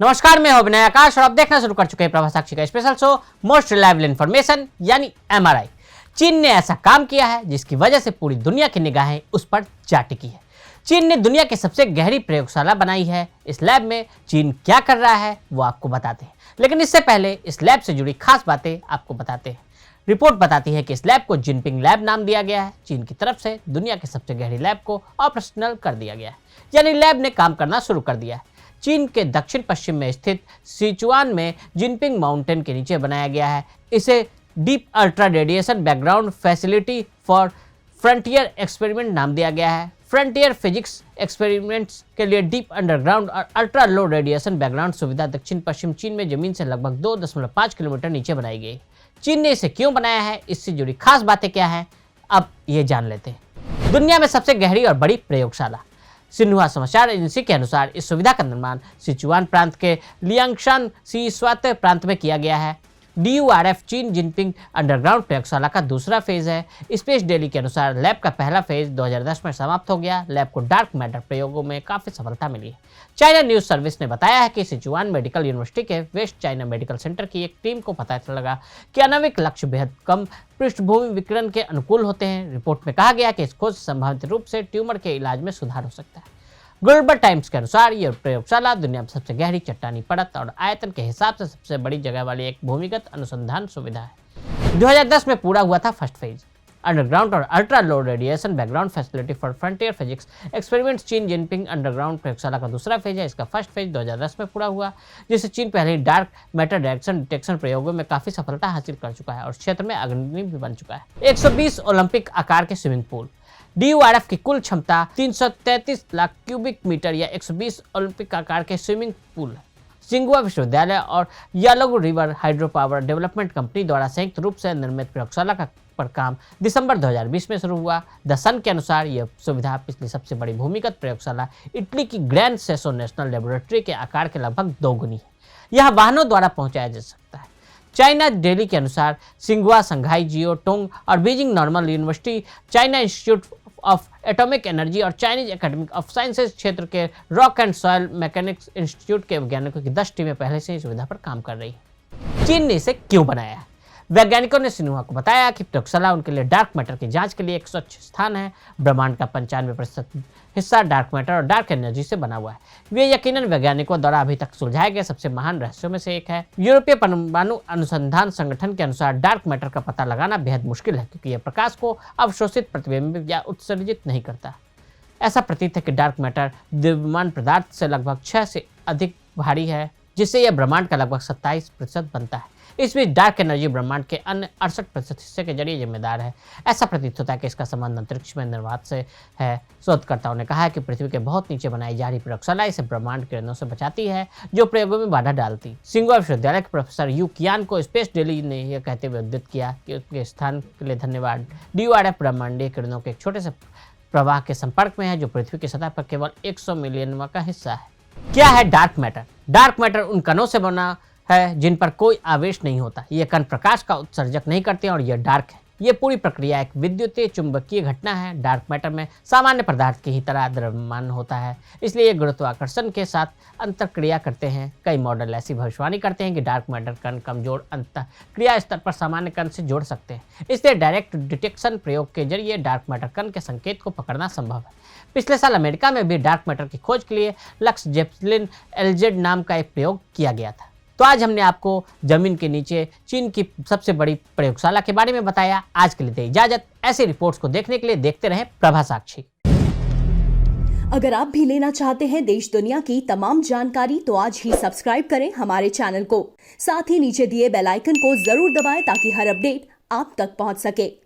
नमस्कार, मैं हूं अभिनय आकाश और आप देखना शुरू कर चुके हैं प्रभा साक्षी का special show most reliable information यानी एमआरआई। चीन ने ऐसा काम किया है जिसकी वजह से पूरी दुनिया की निगाहें उस पर जा टिकी है। चीन ने दुनिया की सबसे गहरी प्रयोगशाला बनाई है। इस लैब में चीन क्या कर रहा है वो आपको बताते हैं, लेकिन इससे पहले इस लैब से जुड़ी खास बातें आपको बताते हैं। रिपोर्ट बताती है कि इस लैब को जिनपिंग लैब नाम दिया गया है। चीन की तरफ से दुनिया की सबसे गहरी लैब को ऑपरेशनल कर दिया गया है, यानी लैब ने काम करना शुरू कर दिया है। चीन के दक्षिण पश्चिम में स्थित सिचुआन में जिनपिंग माउंटेन के नीचे बनाया गया है। इसे deep ultra radiation background facility for frontier experiment नाम दिया गया है। फ्रंटियर फिजिक्स एक्सपेरिमेंट्स के लिए डीप अंडरग्राउंड और अल्ट्रा लो रेडिएशन बैकग्राउंड सुविधा दक्षिण पश्चिम चीन में जमीन से लगभग 2.5 किलोमीटर नीचे बनाई गई। चीन ने इसे क्यों बनाया है, इससे जुड़ी खास बातें क्या हैं, अब ये जान लेते हैं। दुनिया में सबसे गहरी और बड़ी प्रयोगशाला। सिन्हुआ समाचार एजेंसी के अनुसार इस सुविधा का निर्माण सिचुआन प्रांत के लियांगशान सी स्वायत्त प्रांत में किया गया है। DURF चीन जिनपिंग अंडरग्राउंड प्रयोगशाला का दूसरा फेज है। स्पेस डेली के अनुसार लैब का पहला फेज 2010 में समाप्त हो गया। लैब को डार्क मैटर प्रयोगों में काफी सफलता मिली है। चाइना न्यूज सर्विस ने बताया है कि सिचुआन मेडिकल यूनिवर्सिटी के वेस्ट चाइना मेडिकल सेंटर की एक टीम को पता लगा कि आणविक लक्ष्य बेहद कम पृष्ठभूमि विकिरण के अनुकूल होते हैं। रिपोर्ट में कहा गया कि इस खोज से संभावित रूप से ट्यूमर के इलाज में सुधार हो सकता है। ग्लोबल टाइम्स के अनुसार यह प्रयोगशाला दुनिया में सबसे गहरी चट्टानी परत और आयतन के हिसाब से सबसे बड़ी जगह वाली एक भूमिगत अनुसंधान सुविधा है। 2010 में पूरा हुआ था फर्स्ट फेज। अंडरग्राउंड और ultra low radiation background facility for frontier physics experiments चीन जिनपिंग अंडरग्राउंड प्रयोगशाला का दूसरा फेज है। इसका फर्स्ट फेज 2010 में पूरा हुआ, जिससे चीन पहले ही डार्क मैटर डायरेक्शन डिटेक्शन प्रयोगों में काफी सफलता हासिल कर चुका है और क्षेत्र में अग्रणी भी बन चुका है। 120 ओलंपिक आकार के स्विमिंग पूल। DURF की कुल क्षमता 333 लाख क्यूबिक मीटर या 120 ओलंपिक आकार के स्विमिंग पूल है। सिंगुआ विश्वविद्यालय और Yalong river hydro power development company द्वारा संयुक्त रूप से निर्मित प्रयोगशाला पर काम दिसंबर 2020 में शुरू हुआ। द सन के अनुसार यह सुविधा पिछली सबसे बड़ी भूमिगत प्रयोगशाला इटली की ग्रैंड सेसो नेशनल लेबोरेटरी के आकार के लगभग 2 गुनी है। यह वाहनों द्वारा पहुंचाया जा सकता है। चाइना डेली के अनुसार सिंगुआ, संघाई जियो टोंग और Beijing normal university, China institute of atomic energy और चाइनीज एकेडमी ऑफ साइंसेज क्षेत्र के rock and soil mechanics institute के वैज्ञानिकों की 10 टीमें पहले से ही सुविधा पर काम कर रही हैं। चीन ने इसे क्यों बनाया है? वैज्ञानिकों ने सिन्हुआ को बताया कि प्रयोगशाला उनके लिए डार्क मैटर की जांच के लिए एक स्वच्छ स्थान है। ब्रह्मांड का 95% हिस्सा डार्क मैटर और डार्क एनर्जी से बना हुआ है। वे यकीनन वैज्ञानिकों द्वारा अभी तक सुलझाए गए सबसे महान रहस्यों में से एक है। यूरोपीय परमाणु अनुसंधान संगठन के अनुसार डार्क मैटर का पता लगाना बेहद मुश्किल है, क्योंकि यह प्रकाश को अवशोषित, प्रतिबिंबित या उत्सर्जित नहीं करता। ऐसा प्रतीत है कि डार्क मैटर द्रव्यमान पदार्थ से लगभग 6 से अधिक भारी है, जिससे यह ब्रह्मांड का लगभग 27% बनता है। इस बीच डार्क एनर्जी ब्रह्मांड के अन्य 68% हिस्से के जरिए जिम्मेदार है। ऐसा प्रतीत होता है कि इसका संबंध अंतरिक्ष में निर्वात से है। शोधकर्ताओं ने कहा है कि पृथ्वी के बहुत नीचे बनाई जा रही प्रयोगशाला इसे ब्रह्मांड किरणों से बचाती है, जो प्रयोगों में बाधा डालती। सिंगुआ विश्वविद्यालय के प्रोफेसर यू कियान को स्पेस डेली ने यह कहते हुए उद्धृत किया कि उसके स्थान के लिए धन्यवाद। DURF ब्रह्मांडीय किरणों के एक छोटे से प्रवाह के संपर्क में है, जो पृथ्वी की सतह पर केवल 100 मिलियनवां का हिस्सा है। क्या है डार्क मैटर? डार्क मैटर उन कणों से बना है जिन पर कोई आवेश नहीं होता। ये कण प्रकाश का उत्सर्जक नहीं करते और यह डार्क है। ये पूरी प्रक्रिया एक विद्युतीय चुंबकीय घटना है। डार्क मैटर में सामान्य पदार्थ की ही तरह द्रव्यमान होता है, इसलिए ये गुरुत्वाकर्षण के साथ अंतरक्रिया करते हैं। कई मॉडल ऐसी भविष्यवाणी करते हैं कि डार्क मैटर कण कमजोर अंतःक्रिया स्तर पर सामान्य कण से जोड़ सकते हैं। इसलिए डायरेक्ट डिटेक्शन प्रयोग के जरिए डार्क मैटर कण के संकेत को पकड़ना संभव है। पिछले साल अमेरिका में भी डार्क मैटर की खोज के लिए लक्स जेप्लिन LZ नाम का एक प्रयोग किया गया था। तो आज हमने आपको जमीन के नीचे चीन की सबसे बड़ी प्रयोगशाला के बारे में बताया। आज के लिए दे इजाजत। ऐसी रिपोर्ट्स को देखने के लिए देखते रहें प्रभा साक्षी। अगर आप भी लेना चाहते हैं देश दुनिया की तमाम जानकारी, तो आज ही सब्सक्राइब करें हमारे चैनल को। साथ ही नीचे दिए बेल आइकन को जरूर दबाएं ताकि हर अपडेट आप तक पहुंच सके।